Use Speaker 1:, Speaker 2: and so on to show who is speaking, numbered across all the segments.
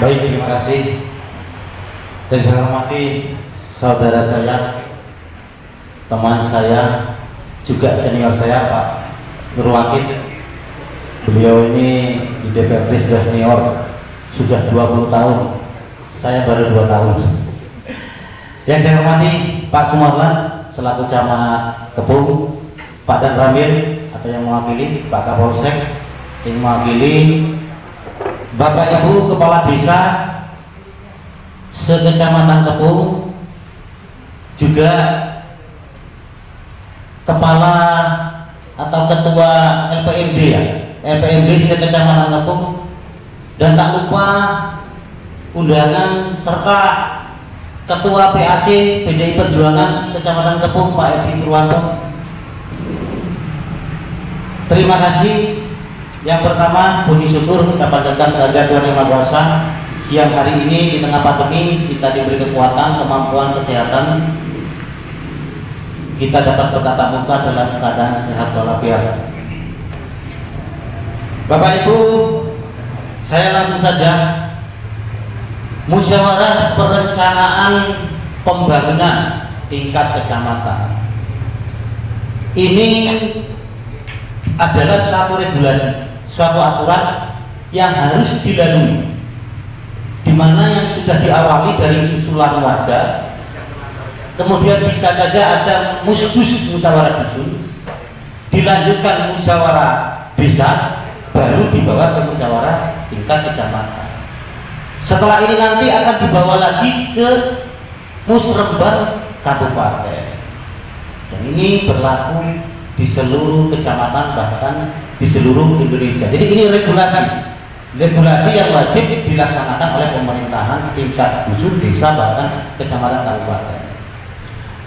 Speaker 1: Baik, terima kasih. Dan saya hormati saudara saya, teman saya, juga senior saya Pak Nurwakid. Beliau ini di DPRD sudah senior, sudah 20 tahun. Saya baru 2 tahun. Yang saya hormati Pak Sumarlan selaku Camat Kepung, Pak Dan Ramil atau yang mewakili Pak Kapolsek, yang mewakili Bapak Ibu Kepala Desa sekecamatan Kepung, juga Kepala atau Ketua LPMD ya, LPMD sekecamatan Kepung, dan tak lupa undangan serta Ketua PAC PDI Perjuangan Kecamatan Kepung Pak Edi Purwanto. Terima kasih. Yang pertama, puji syukur kita panjatkan kehadirat Tuhan Yang Maha Kuasa. Siang hari ini di tengah pandemi kita diberi kekuatan, kemampuan, kesehatan. Kita dapat bertatap muka dalam keadaan sehat walafiat. Bapak Ibu, saya langsung saja. Musyawarah perencanaan pembangunan tingkat kecamatan ini adalah suatu regulasi, suatu aturan yang harus dilalui, di mana yang sudah diawali dari usulan warga, kemudian bisa saja ada musyawarah dusun, dilanjutkan musyawarah desa, baru dibawa ke musyawarah tingkat kecamatan. Setelah ini nanti akan dibawa lagi ke musrembang kabupaten, dan ini berlaku di seluruh kecamatan, bahkan di seluruh Indonesia. Jadi ini regulasi yang wajib dilaksanakan oleh pemerintahan tingkat dusun, desa, bahkan kecamatan, kabupaten.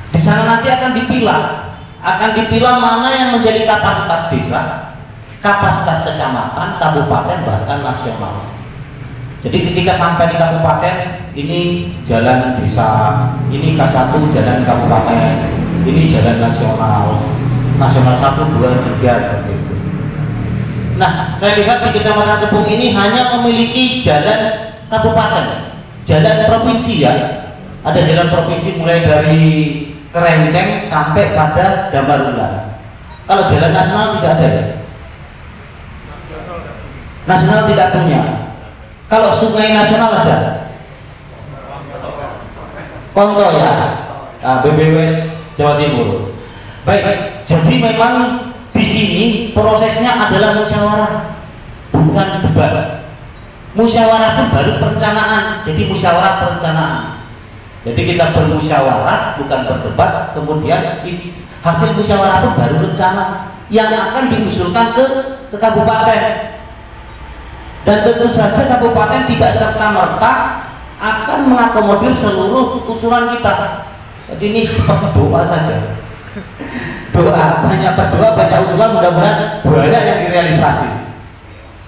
Speaker 1: Di sana nanti akan dipilah mana yang menjadi kapasitas desa, kapasitas kecamatan, kabupaten, bahkan nasional. Jadi ketika sampai di kabupaten, ini jalan desa, ini K1 jalan kabupaten, ini jalan nasional 1, 2, 3 seperti itu. Nah, saya lihat di Kecamatan Kepung ini hanya memiliki jalan kabupaten, jalan provinsi ya. Ada jalan provinsi mulai dari Kerenceng sampai pada Gambarulan. Kalau jalan nasional tidak ada ya? Nasional tidak punya. Kalau sungai nasional ada? Ponto ya, BBWS Jawa Timur. Baik, jadi memang di sini prosesnya adalah musyawarah, bukan debat. Musyawarah itu baru perencanaan, jadi musyawarah perencanaan. Jadi kita bermusyawarah, bukan berdebat. Kemudian hasil musyawarah itu baru rencana yang akan diusulkan ke kabupaten. Dan tentu saja kabupaten tidak serta-merta akan mengakomodir seluruh usulan kita. Jadi ini seperti doa saja. Doa, banyak berdoa, banyak usulan, mudah-mudahan banyak yang direalisasi.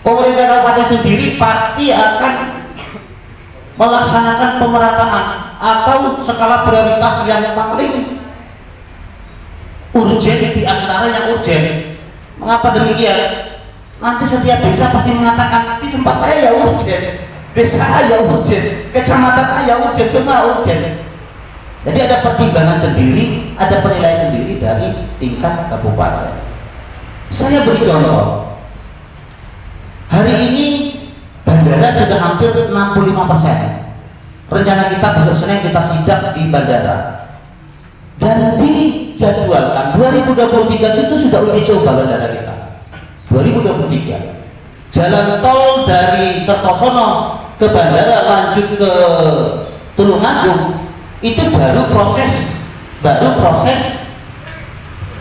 Speaker 1: Pemerintah kabupaten sendiri pasti akan melaksanakan pemerataan atau skala prioritas yang paling urgen di antara yang urgen. Mengapa demikian? Nanti setiap desa pasti mengatakan di tempat saya ya urgen, desa saya urgen, kecamatan saya urgen, semua urgen. Jadi ada pertimbangan sendiri, ada penilaian sendiri dari tingkat kabupaten. Saya beri contoh. Hari ini bandara sudah hampir 65%. Rencana kita besok Senin kita sidak di bandara. Dan dijadwalkan 2023 itu sudah uji coba bandara kita. 2023 jalan tol dari Kertosono ke bandara lanjut ke Tulungagung itu baru proses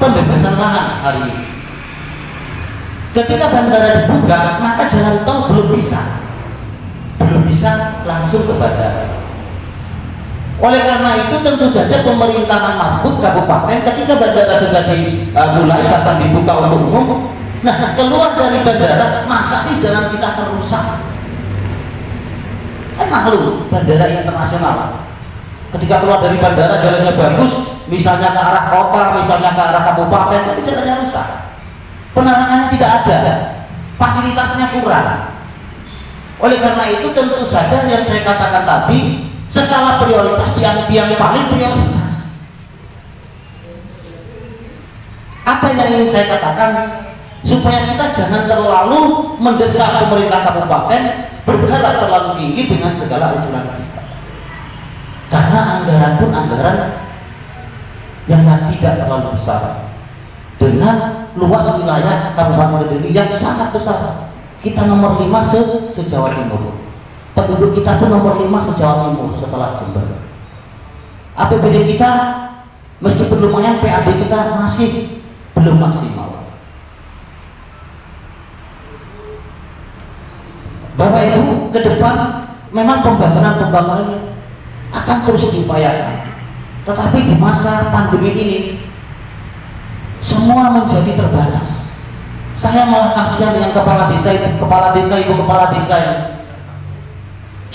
Speaker 1: pembebasan lahan hari ini. Ketika bandara dibuka, maka jalan tol belum bisa langsung ke bandara. Oleh karena itu tentu saja pemerintahan Masbud kabupaten ketika bandara sudah dimulai bahkan dibuka untuk umum, nah keluar dari bandara, masa sih jalan kita terusak? Kan malu bandara internasional. Ketika keluar dari bandara jalannya bagus, misalnya ke arah kota, misalnya ke arah kabupaten, tapi jalannya rusak. Penerangannya tidak ada, fasilitasnya kurang. Oleh karena itu tentu saja yang saya katakan tadi, skala prioritas yang paling prioritas. Apa yang ingin saya katakan, supaya kita jangan terlalu mendesak pemerintah kabupaten berharap terlalu tinggi dengan segala usulan kita, karena anggaran pun anggaran yang tidak terlalu besar dengan luas wilayah Kabupaten Kediri yang sangat besar. Kita nomor 5 se-Jawa Timur, penduduk kita pun nomor 5 se-Jawa Timur setelah Jember. APBD kita meskipun lumayan, PAD kita masih belum maksimal. Bapak Ibu, ke depan memang pembangunan akan terus diupayakan, tetapi di masa pandemi ini semua menjadi terbatas. Saya malah kasihan dengan kepala desa ini.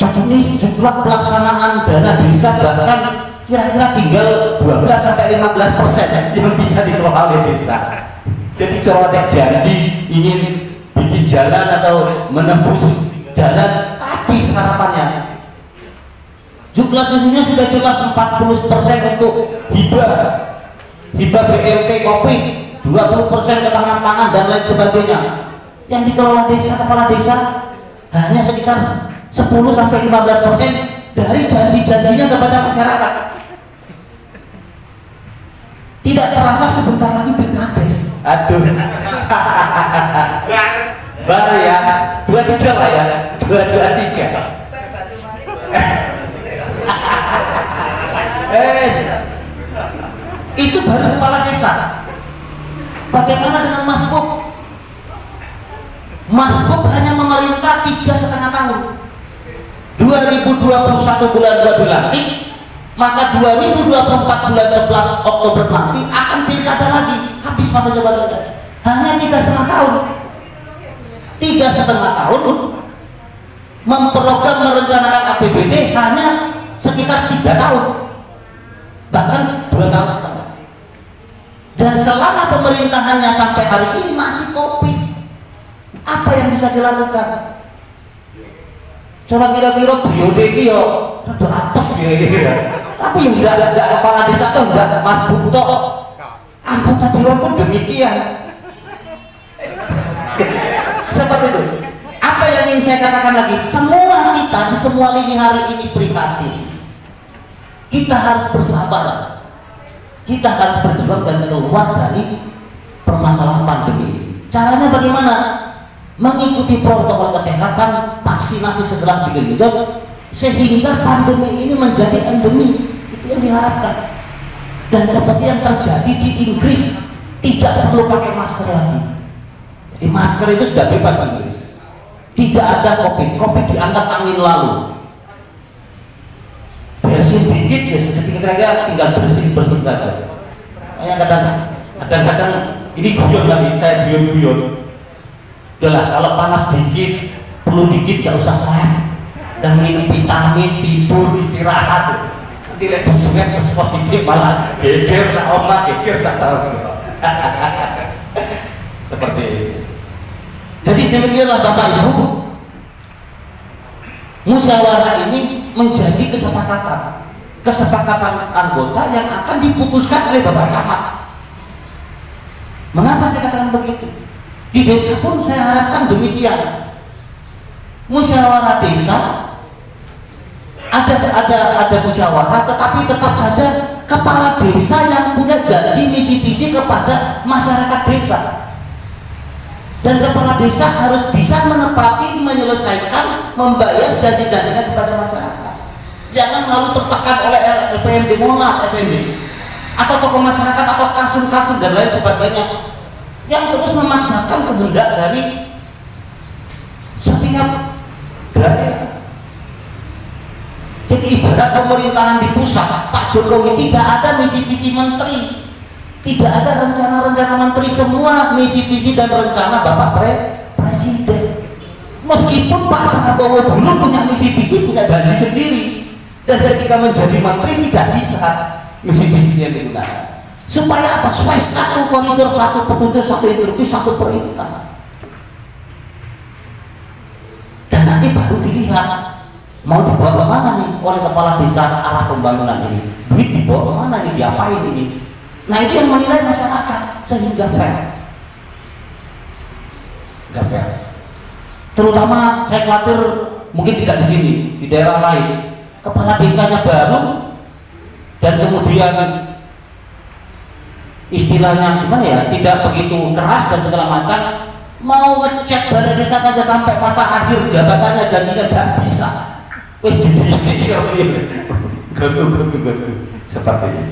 Speaker 1: Ini jumlah pelaksanaan dana desa bahkan kira-kira tinggal 12-15% yang bisa dikelola oleh desa. Jadi corodek janji ingin bikin jalan atau menembus jalan, habis harapannya. Jumlah jadinya sudah jelas 40% untuk hibah BLT Covid, 20% ketahanan pangan dan lain sebagainya. Yang dikelola desa, kepala desa hanya sekitar 10-15% dari janji-janjinya kepada masyarakat. Tidak terasa sebentar lagi PKDes. Aduh. Baru ya, 23 Pak ya, 223. Itu baru kepala desa. Bagaimana dengan Masbuk? Masbuk hanya memerintah 3,5 tahun. 2021 bulan 2 dilantik, maka 2024 bulan 11 Oktober nanti akan pilkada lagi, habis masa jabatannya. Hanya 3,5 tahun. 3,5 tahun memprogram merencanakan APBD hanya sekitar 3 tahun, bahkan 2 tahun setengah. Dan selama pemerintahannya sampai hari ini masih Covid, apa yang bisa dilakukan? Coba kira-kira periode ini yo rada apes ya. Tapi yang enggak kepala desa tuh enggak Mas Bukto, anggota dewan pun demikian. Seperti itu. Apa yang ingin saya katakan lagi? Semua kita di semua lini hari ini prihatin. Kita harus bersabar. Kita harus berjuang dan keluar dari permasalahan pandemi. Caranya bagaimana? Mengikuti protokol kesehatan, vaksinasi segera digenjot sehingga pandemi ini menjadi endemi. Itu yang diharapkan. Dan seperti yang terjadi di Inggris, tidak perlu pakai masker lagi. Jadi masker itu sudah bebas di Inggris. Tidak ada COVID diangkat angin lalu. Bersin dikit ya, kira-kira tinggal bersin saja. Kayak kadang-kadang ini guyon lagi, saya guyon. Udahlah, kalau panas dikit, perlu dikit gak usah swab, dan minum vitamin, tidur, istirahat. Nanti lihat swab positif malah geger sak omah, geger sak tahun. Seperti itu. Jadi demikianlah Bapak Ibu, musyawarah ini menjadi kesepakatan anggota yang akan diputuskan oleh Bapak Camat. Mengapa saya katakan begitu? Di desa pun saya harapkan demikian. Musyawarah desa ada musyawarah, tetapi tetap saja kepala desa yang punya janji misi visi kepada masyarakat desa. Dan kepala desa harus bisa menepati, menyelesaikan, membayar janji-janjinya kepada masyarakat. Jangan lalu tertekan oleh LPMD, atau tokoh masyarakat atau kasur-kasur dan lain sebagainya yang terus memaksakan kehendak dari setiap daerah. Jadi ibarat pemerintahan di pusat, Pak Jokowi tidak ada misi visi menteri, tidak ada rencana-rencana menteri, semua misi visi dan rencana Bapak Presiden. Meskipun Pak Prabowo dulu punya misi visi, punya janji sendiri, dan ketika menjadi menteri tidak bisa misi visi yang digunakan. Supaya apa? Supaya satu koridor, satu petunjuk, satu instruksi, satu perintah. Dan nanti baru dilihat mau dibawa kemana nih oleh kepala desa arah pembangunan ini, duit dibawa kemana nih, diapain ini. Nah itu yang menilai masyarakat sehingga fair, nggak fair. Terutama saya khawatir mungkin tidak di sini, di daerah lain kepala desanya baru dan kemudian istilahnya gimana ya, tidak begitu keras dan segala macam, mau ngecek balai desa saja sampai masa akhir jabatannya janjinya tidak bisa, wes diisi seperti ini.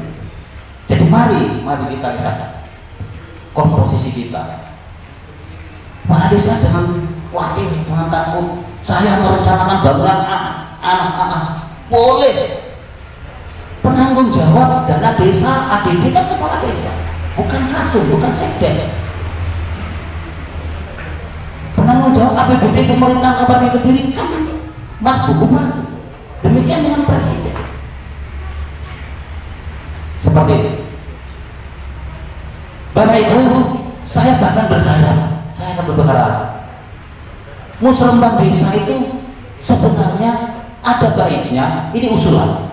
Speaker 1: Jadi mari kita lihat komposisi kita. Kepala desa jangan khawatir, jangan takut. Saya merencanakan bangunan anak-anak, boleh. Penanggung jawab dana desa ADD kan kepala desa, bukan kasum, bukan sekdes. Penanggung jawab APBD pemerintah Kabupaten Kediri kan Mas Bupati. Demikian dengan presiden. Seperti itu. Bapak Ibu, saya bahkan berharap musrembang desa itu sebenarnya ada baiknya, ini usulan,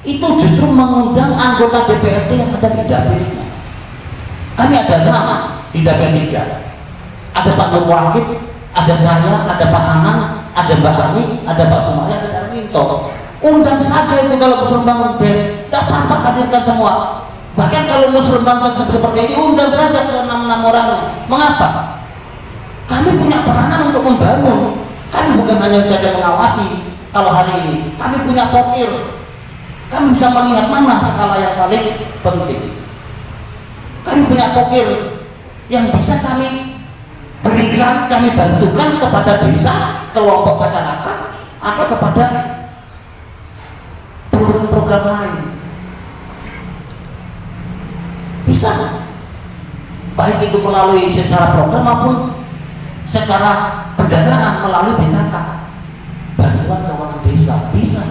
Speaker 1: itu justru mengundang anggota DPRD yang ada di dapilnya. Kami ada 6 di dapil 3, ada Pak Nur Wahid, ada saya, ada Pak Anan, ada Mbak Ani, ada Pak Sumaya, ada Darminto. Undang saja itu kalau musrembang des, tidak apa-apa, hadirkan semua. Bahkan kalau musrembang seperti ini, undang saja ke 6 orang. Mengapa? Kami punya peranan untuk membangun. Kami bukan hanya saja mengawasi. Kalau hari ini kami punya pokir, kami bisa melihat mana skala yang paling penting. Kami punya pokir yang bisa kami berikan, kami bantukan kepada desa, kelompok masyarakat, atau kepada program-program lain. Bisa, baik itu melalui secara program maupun secara pendanaan melalui BKK, bantuan keuangan desa. Bisa.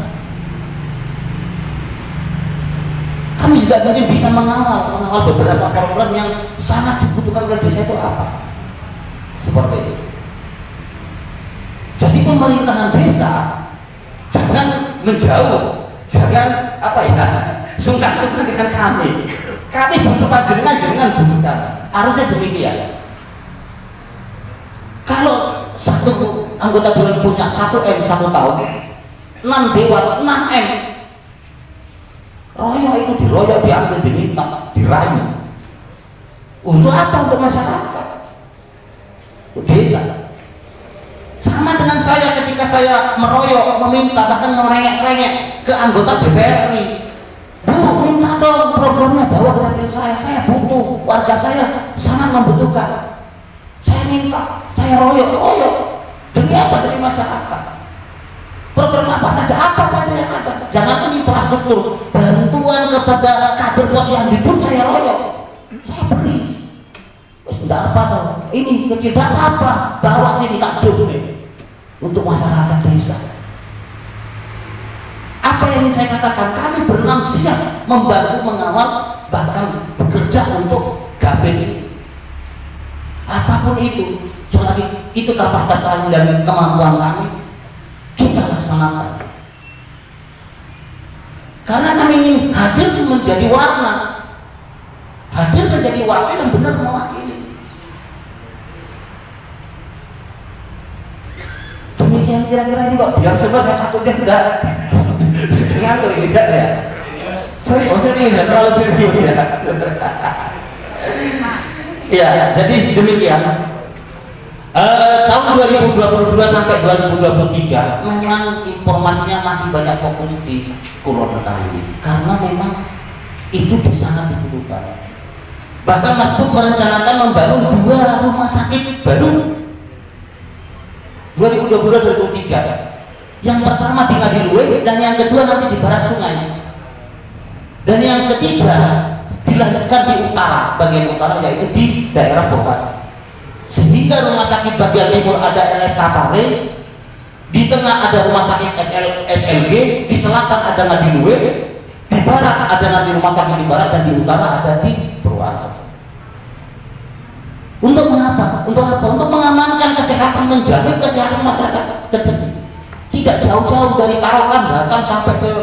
Speaker 1: Kami juga mungkin bisa mengawal beberapa program yang sangat dibutuhkan oleh desa itu apa. Seperti itu. Jadi pemerintahan desa jangan menjauh, jangan sungkan-sungkan dengan kami. Kami butuh panjenengan, jangan butuh kami. Harusnya demikian. Kalau satu anggota dewan punya 1M 1 tahun, 6 dewan 6M, royok itu diroyok, diambil, diminta, dirayu. Untuk apa? Untuk masyarakat, untuk desa. Sama dengan saya ketika saya meroyok, meminta, bahkan merengek-rengek ke anggota DPR ini, Bu, minta dong programnya bawa ke dapil saya butuh, warga saya sangat membutuhkan. Saya minta, saya royok demi apa? Demi masyarakat. Program apa saja yang ada, jangan infrastruktur, bantuan kepada kader posyandu pun saya royok, saya beri. Tidak apa toh, ini kecil, tidak apa, bawa sini takjub nih untuk masyarakat desa. Apa yang ingin saya katakan, kami berenam siap membantu, mengawal, bahkan bekerja untuk dapil ini. Apapun itu, selagi itu kapasitas kami dan kemampuan kami, kita laksanakan. Karena kami ingin hadir menjadi warna, hadir menjadi wakil yang benar mewakili. Demikian kira-kira ini kok diam semua, saya takutnya tidak ngantuk, tidak ya. Serius, tidak terlalu serius ya. Ya, jadi demikian. Tahun 2022 sampai 2023 memang informasinya masih banyak fokus di Kulon Betawi karena memang itu sangat dibutuhkan. Bahkan Mas Buk merencanakan membangun 2 rumah sakit baru 2022-2023. Yang pertama di Ngadiluwe dan yang kedua nanti di Barat Sungai. Dan yang ketiga dilanjutkan di utara, bagian utara, yaitu di daerah Bokasi. Sehingga rumah sakit bagian timur ada RS Kapare, di tengah ada rumah sakit SLG, di selatan ada Ngadiluwe, di barat ada nanti rumah sakit di barat, dan di utara ada di Purwakarta. Untuk mengapa? Untuk apa? Untuk mengamankan kesehatan, menjamin kesehatan masyarakat Kediri. jauh-jauh dari Tarokan datang sampai ke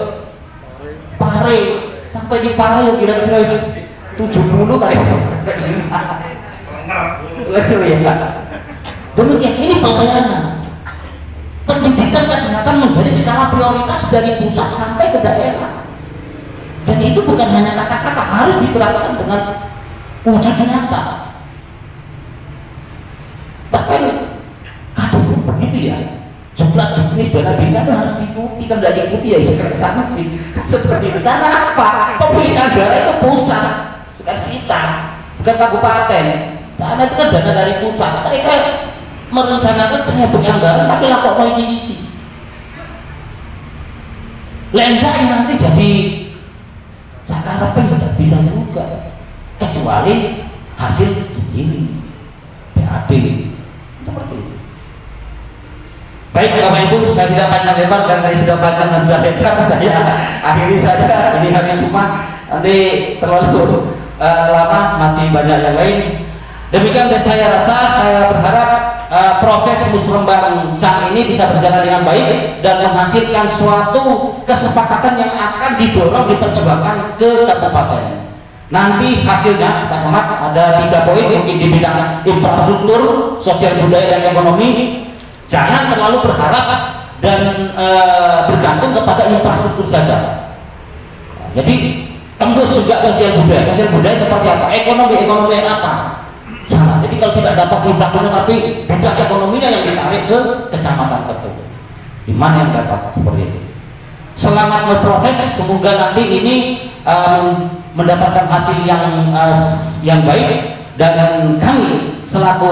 Speaker 1: Pare, sampai di Pare kira-kira 70 kali. Demikian ini pelayanan. Pendidikan kesehatan menjadi skala prioritas dari pusat sampai ke daerah. Dan itu bukan hanya kata-kata, harus diterapkan dengan wujud nyata. Bahkan kadesnya begitu ya. Jumlah jenis dana desa itu harus diikuti, kan tidak diikuti ya segera sanksi seperti itu. Karena apa? Pemilihan anggaran itu pusat, bukan kita, bukan kabupaten. Karena itu kan dana dari pusat. Mereka merencanakan saya punya anggaran, tapi lah kok mau ini. Lendak nanti jadi sakarepnya tidak bisa juga, kecuali hasil sendiri PAD seperti itu. Baik Bapak Ibu, saya tidak panjang lebar karena sudah panjang dan sudah lebar, saya akhiri saja. Ini hari Jumat, nanti terlalu lama, masih banyak yang lain. Demikian saya rasa, saya berharap proses musrembang CAM ini bisa berjalan dengan baik dan menghasilkan suatu kesepakatan yang akan didorong, diperjuangkan ke kabupaten. Nanti hasilnya Pak Camat ada 3 poin, mungkin di bidang infrastruktur, sosial budaya dan ekonomi. Jangan terlalu berharap dan bergantung kepada infrastruktur saja. Jadi tembus juga sosial budaya. Sosial budaya seperti apa? Ekonomi apa? Sama. Jadi kalau tidak dapat infrastruktur tapi budak ekonominya yang ditarik ke kecamatan tertentu. Di mana yang dapat seperti itu? Selamat berproses. Semoga nanti ini mendapatkan hasil yang baik, dan kami selaku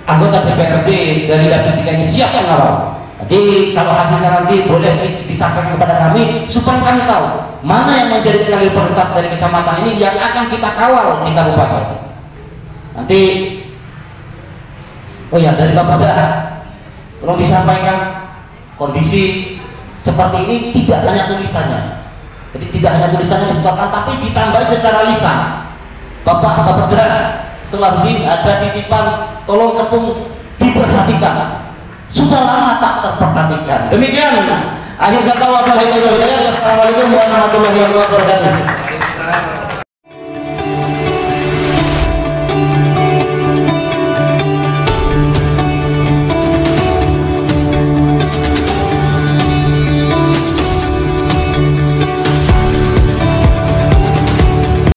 Speaker 1: anggota DPRD dari Dapil 3 ini siap mengawal. Jadi kalau hasilnya nanti boleh disampaikan kepada kami supaya kami tahu mana yang menjadi skala prioritas dari kecamatan ini yang akan kita kawal di kabupaten. Nanti, oh ya, dari Bapak Dah, tolong disampaikan kondisi seperti ini tidak hanya tulisannya. Jadi tidak hanya tulisannya disebutkan, tapi ditambah secara lisan. Bapak Dah, Selahuddin ada titipan, tolong ketum diperhatikan. Sudah lama tak terperhatikan. Demikian akhir kata wabillahi taufiq. Wassalamualaikum warahmatullahi wabarakatuh.